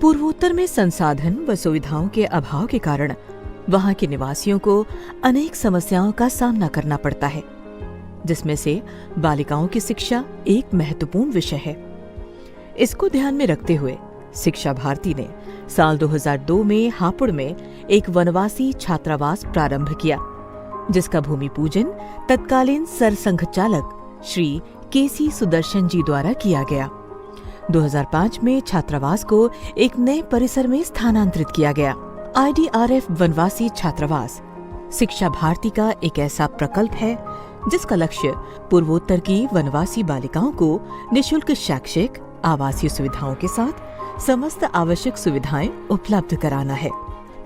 पूर्वोत्तर में संसाधन व सुविधाओं के अभाव के कारण वहां के निवासियों को अनेक समस्याओं का सामना करना पड़ता है, जिसमें से बालिकाओं की शिक्षा एक महत्वपूर्ण विषय है। इसको ध्यान में रखते हुए शिक्षा भारती ने साल 2002 में हापुड़ में एक वनवासी छात्रावास प्रारंभ किया, जिसका भूमि पूजन तत्कालीन सरसंघ चालक श्री केसी सुदर्शन जी द्वारा किया गया। 2005 में छात्रावास को एक नए परिसर में स्थानांतरित किया गया। IDRF वनवासी छात्रावास शिक्षा भारती का एक ऐसा प्रकल्प है जिसका लक्ष्य पूर्वोत्तर की वनवासी बालिकाओं को निःशुल्क शैक्षिक आवासीय सुविधाओं के साथ समस्त आवश्यक सुविधाएं उपलब्ध कराना है।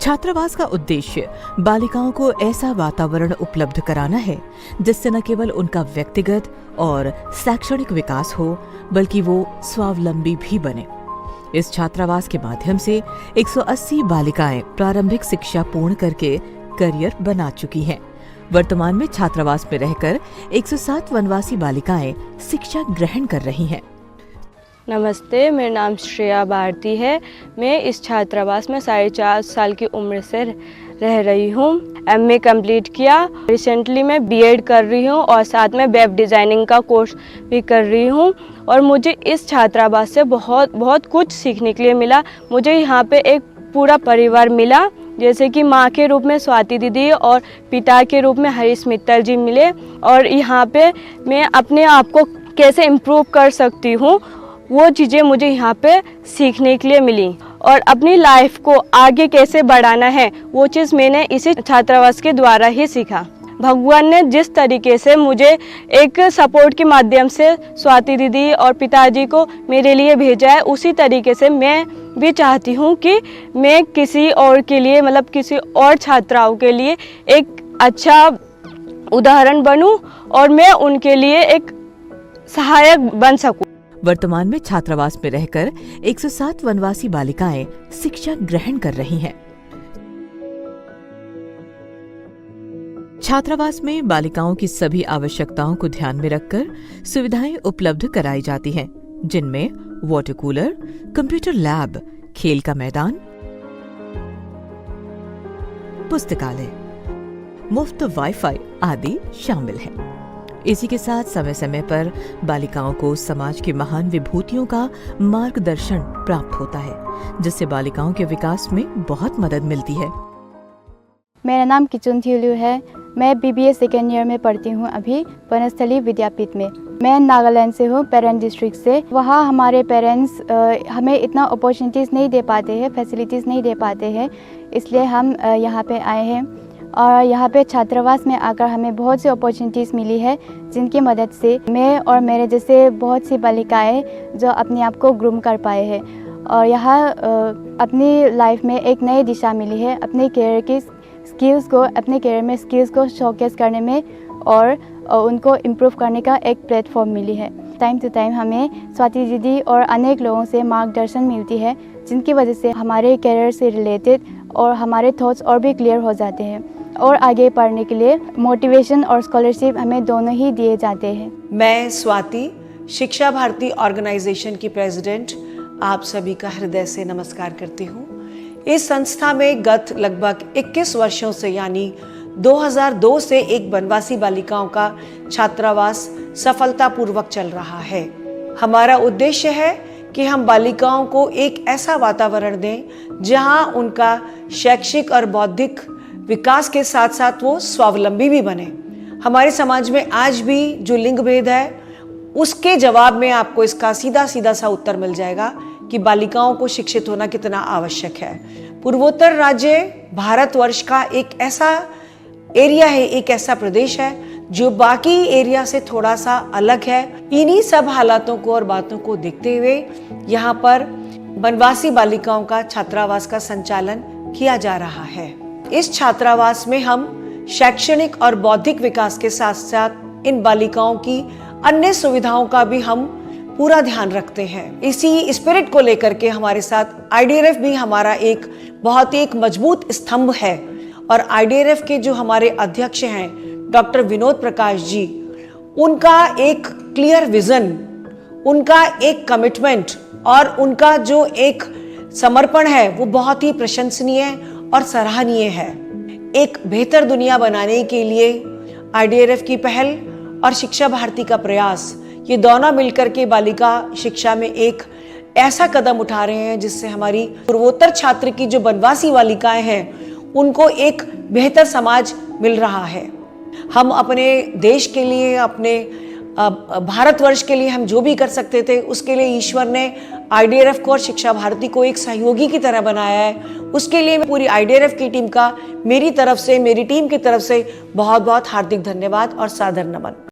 छात्रावास का उद्देश्य बालिकाओं को ऐसा वातावरण उपलब्ध कराना है जिससे न केवल उनका व्यक्तिगत और शैक्षणिक विकास हो, बल्कि वो स्वावलंबी भी बने। इस छात्रावास के माध्यम से 180 बालिकाएं प्रारंभिक शिक्षा पूर्ण करके करियर बना चुकी हैं। वर्तमान में छात्रावास में रहकर 107 वनवासी बालिकाएं शिक्षा ग्रहण कर रही हैं। नमस्ते, मेरा नाम श्रेया भारती है। मैं इस छात्रावास में 4.5 साल की उम्र से रह रही हूँ। MA कंप्लीट किया। रिसेंटली मैं BEd कर रही हूँ और साथ में वेब डिज़ाइनिंग का कोर्स भी कर रही हूँ। और मुझे इस छात्रावास से बहुत कुछ सीखने के लिए मिला। मुझे यहाँ पे एक पूरा परिवार मिला, जैसे कि माँ के रूप में स्वाति दीदी और पिता के रूप में हरीश मित्तल जी मिले। और यहाँ पे मैं अपने आप को कैसे इम्प्रूव कर सकती हूँ वो चीज़ें मुझे यहाँ पे सीखने के लिए मिली। और अपनी लाइफ को आगे कैसे बढ़ाना है वो चीज़ मैंने इसी छात्रावास के द्वारा ही सीखा। भगवान ने जिस तरीके से मुझे एक सपोर्ट के माध्यम से स्वाति दीदी और पिताजी को मेरे लिए भेजा है, उसी तरीके से मैं भी चाहती हूँ कि मैं किसी और के लिए, मतलब किसी और छात्राओं के लिए एक अच्छा उदाहरण बनूँ और मैं उनके लिए एक सहायक बन सकूँ। वर्तमान में छात्रावास में रहकर 107 वनवासी बालिकाएं शिक्षा ग्रहण कर रही हैं। छात्रावास में बालिकाओं की सभी आवश्यकताओं को ध्यान में रखकर सुविधाएं उपलब्ध कराई जाती हैं, जिनमें वाटर कूलर, कंप्यूटर लैब, खेल का मैदान, पुस्तकालय, मुफ्त वाईफाई आदि शामिल हैं। इसी के साथ समय समय पर बालिकाओं को समाज की महान विभूतियों का मार्गदर्शन प्राप्त होता है, जिससे बालिकाओं के विकास में बहुत मदद मिलती है। मेरा नाम किचुन थियलू है। मैं BBA सेकेंड ईयर में पढ़ती हूँ अभी वनस्थली विद्यापीठ में। मैं नागालैंड से हूँ, पेरेन डिस्ट्रिक्ट से। वहाँ हमारे पेरेंट्स हमें इतना अपॉर्चुनिटीज़ नहीं दे पाते हैं, फैसिलिटीज़ नहीं दे पाते हैं, इसलिए हम यहाँ पे आए हैं। और यहाँ पे छात्रावास में आकर हमें बहुत सी अपॉर्चुनिटीज़ मिली है, जिनकी मदद से मैं और मेरे जैसे बहुत सी बालिकाएं जो अपने आप को ग्रूम कर पाए हैं और यहाँ अपनी लाइफ में एक नई दिशा मिली है, अपने करियर में स्किल्स को शोकेस करने में और उनको इम्प्रूव करने का एक प्लेटफॉर्म मिली है। टाइम टू टाइम हमें स्वाति दीदी और अनेक लोगों से मार्गदर्शन मिलती है, जिनकी वजह से हमारे करियर से रिलेटेड और हमारे थॉट्स और भी क्लियर हो जाते हैं और आगे पढ़ने के लिए मोटिवेशन और स्कॉलरशिप हमें दोनों ही दिए जाते हैं। मैं स्वाति, शिक्षा भारती ऑर्गेनाइजेशन की प्रेसिडेंट, आप सभी का हृदय से नमस्कार करती हूँ। इस संस्था में गत लगभग 21 वर्षों से यानी 2002 से एक वनवासी बालिकाओं का छात्रावास सफलतापूर्वक चल रहा है। हमारा उद्देश्य है कि हम बालिकाओं को एक ऐसा वातावरण दें जहां उनका शैक्षिक और बौद्धिक विकास के साथ साथ वो स्वावलंबी भी बने। हमारे समाज में आज भी जो लिंग भेद है उसके जवाब में आपको इसका सीधा सा उत्तर मिल जाएगा कि बालिकाओं को शिक्षित होना कितना आवश्यक है। पूर्वोत्तर राज्य भारतवर्ष का एक ऐसा एरिया है, एक ऐसा प्रदेश है जो बाकी एरिया से थोड़ा सा अलग है। इन्हीं सब हालातों को और बातों को देखते हुए यहाँ पर वनवासी बालिकाओं का छात्रावास का संचालन किया जा रहा है। इस छात्रावास में हम शैक्षणिक और बौद्धिक विकास के साथ साथ इन बालिकाओं की अन्य सुविधाओं का भी हम पूरा ध्यान रखते हैं। इसी स्पिरिट को लेकर के हमारे साथ IDRF भी हमारा एक बहुत ही मजबूत स्तंभ है और IDRF के जो हमारे अध्यक्ष हैं डॉक्टर विनोद प्रकाश जी, उनका एक क्लियर विजन, उनका एक कमिटमेंट और उनका जो एक समर्पण है वो बहुत ही प्रशंसनीय और सराहनीय है। एक बेहतर दुनिया बनाने के लिए IDRF की पहल और शिक्षा भारती का प्रयास, ये दोनों मिलकर के बालिका शिक्षा में एक ऐसा कदम उठा रहे हैं जिससे हमारी पूर्वोत्तर छात्र की जो वनवासी बालिकाएं हैं उनको एक बेहतर समाज मिल रहा है। हम अपने देश के लिए, अपने भारतवर्ष के लिए हम जो भी कर सकते थे उसके लिए ईश्वर ने IDRF को और शिक्षा भारती को एक सहयोगी की तरह बनाया है। उसके लिए पूरी IDRF की टीम का मेरी तरफ से, मेरी टीम की तरफ से बहुत बहुत हार्दिक धन्यवाद और सादर नमन।